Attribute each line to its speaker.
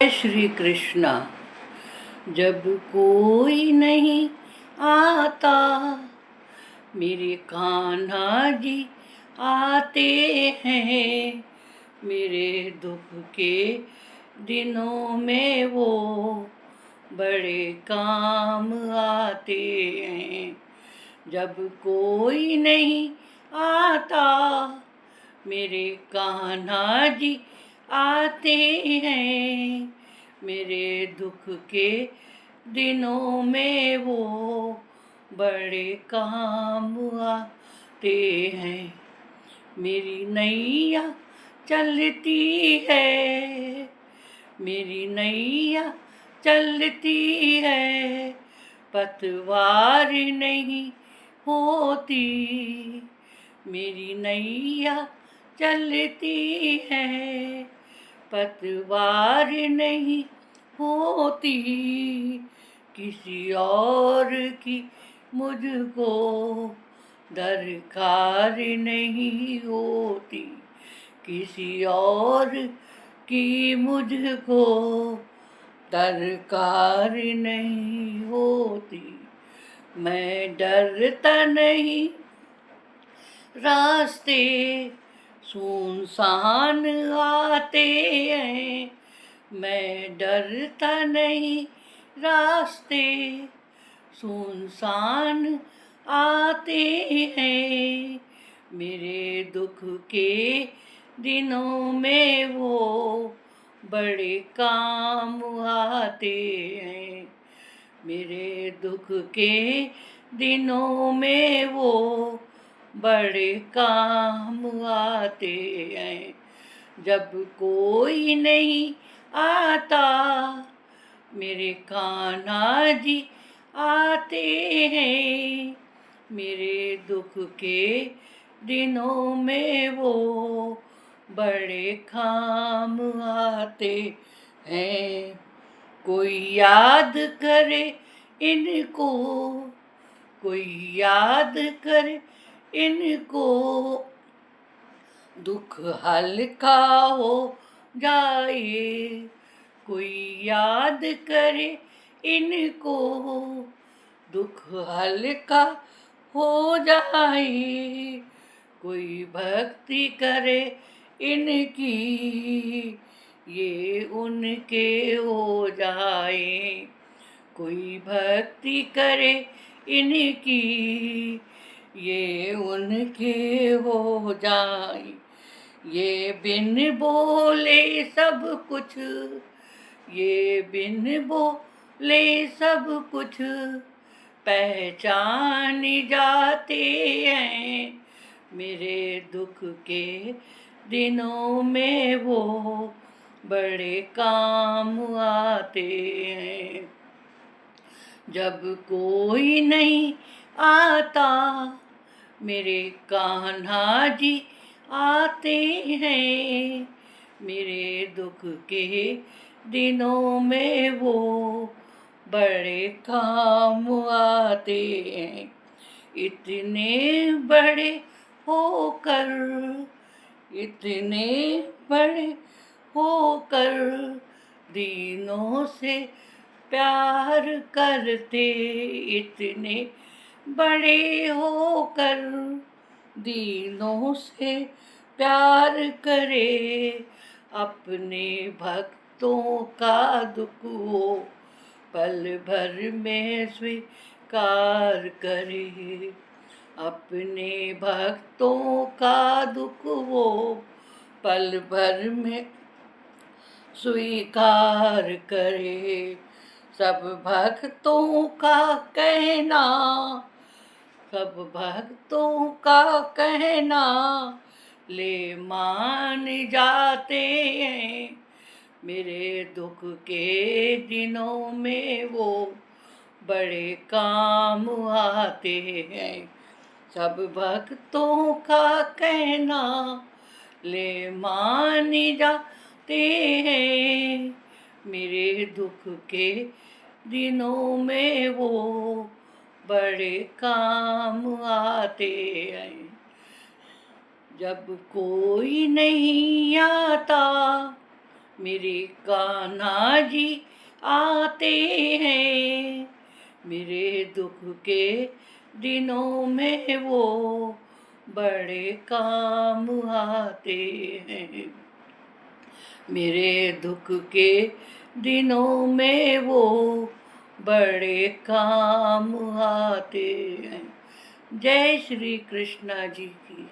Speaker 1: श्री कृष्णा। जब कोई नहीं आता मेरे कान्हा जी आते हैं। मेरे दुख के दिनों में वो बड़े काम आते हैं। जब कोई नहीं आता मेरे कान्हा जी आते हैं। मेरे दुख के दिनों में वो बड़े काम आते हैं। मेरी नैया चलती है, मेरी नैया चलती है, पतवार नहीं होती। मेरी नैया चलती है, पतवार नहीं होती। किसी और की मुझको दरकार नहीं होती। किसी और की मुझको दरकार नहीं होती। मैं डरता नहीं रास्ते सुनसान आते हैं। मैं डरता नहीं रास्ते सुनसान आते हैं। मेरे दुख के दिनों में वो बड़े काम आते हैं। मेरे दुख के दिनों में वो बड़े काम आते हैं। जब कोई नहीं आता मेरे कान्हा जी आते हैं। मेरे दुख के दिनों में वो बड़े काम आते हैं। कोई याद करे इनको, कोई याद करे इनको, दुख हल्का हो जाए। कोई याद करे इनको, दुख हल्का हो जाए। कोई भक्ति करे इनकी, ये उनके हो जाए। कोई भक्ति करे इनकी, ये उनके हो जाए। ये बिन बोले सब कुछ, ये बिन बोले सब कुछ पहचान जाते हैं। मेरे दुख के दिनों में वो बड़े काम आते हैं। जब कोई नहीं आता मेरे कान्हा जी आते हैं। मेरे दुख के दिनों में वो बड़े काम आते हैं। इतने बड़े होकर, इतने बड़े होकर दीनों से प्यार करते। इतने बड़े होकर दीनों से प्यार करे। अपने भक्तों का दुख वो पल भर में स्वीकार करे। अपने भक्तों का दुख वो पल भर में स्वीकार करे। सब भक्तों का कहना, सब भक्तों का कहना ले मान जाते हैं। मेरे दुख के दिनों में वो बड़े काम आते हैं। सब भक्तों का कहना ले मान जाते हैं। मेरे दुख के दिनों में वो बड़े काम आते हैं। जब कोई नहीं आता मेरे कान्हा जी आते हैं, मेरे दुख के दिनों में वो बड़े काम आते हैं। मेरे दुख के दिनों में वो बड़े काम आते हैं। जय श्री कृष्णा जी की।